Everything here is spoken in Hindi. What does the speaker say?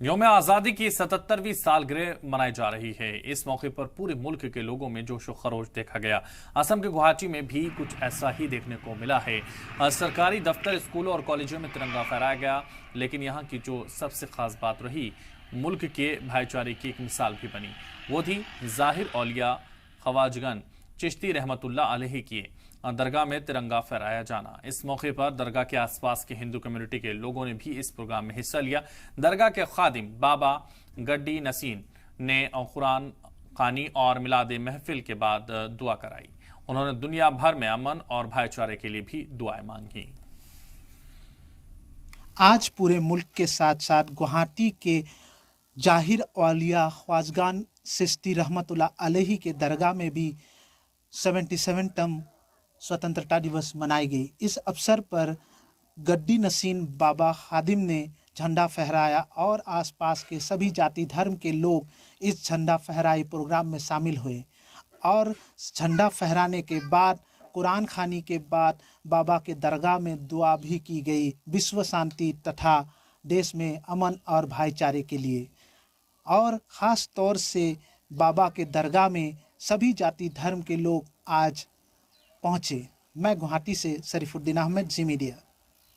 यौम आज़ादी की 77वीं सालगिरह मनाई जा रही है। इस मौके पर पूरे मुल्क के लोगों में जोश व खरोश देखा गया। असम के गुवाहाटी में भी कुछ ऐसा ही देखने को मिला है। सरकारी दफ्तर, स्कूलों और कॉलेजों में तिरंगा फहराया गया। लेकिन यहाँ की जो सबसे खास बात रही, मुल्क के भाईचारे की एक मिसाल भी बनी। वो थी जाहिर औलिया ख्वाजगन चिश्ती रहमतुल्लाह अलैहि की दरगाह में तिरंगा फहराया जाना। इस मौके पर दरगाह के आसपास की हिंदू कम्युनिटी के लोगों ने भी इस प्रोग्राम में हिस्सा लिया। दरगाह के खादिम बाबा गड्डी नसीन ने कुरान खानी और मिलाद महफिल के बाद दुआ कराई। उन्होंने दुनिया भर में अमन और भाईचारे के लिए भी दुआएं मांगी। आज पूरे मुल्क के साथ साथ गुवाहाटी के जाहिर औलिया ख्वाजगान चिश्ती रहमतुल्लाह अलैहि के दरगाह में भी 77 स्वतंत्रता दिवस मनाई गई। इस अवसर पर गड्डी नसीन बाबा खादिम ने झंडा फहराया और आसपास के सभी जाति धर्म के लोग इस झंडा फहराई प्रोग्राम में शामिल हुए और झंडा फहराने के बाद कुरान खानी के बाद बाबा के दरगाह में दुआ भी की गई, विश्व शांति तथा देश में अमन और भाईचारे के लिए। और ख़ास तौर से बाबा के दरगाह में सभी जाति धर्म के लोग आज पहुँचे। मैं गुवाहाटी से शरीफुद्दीन अहमद, जी मीडिया।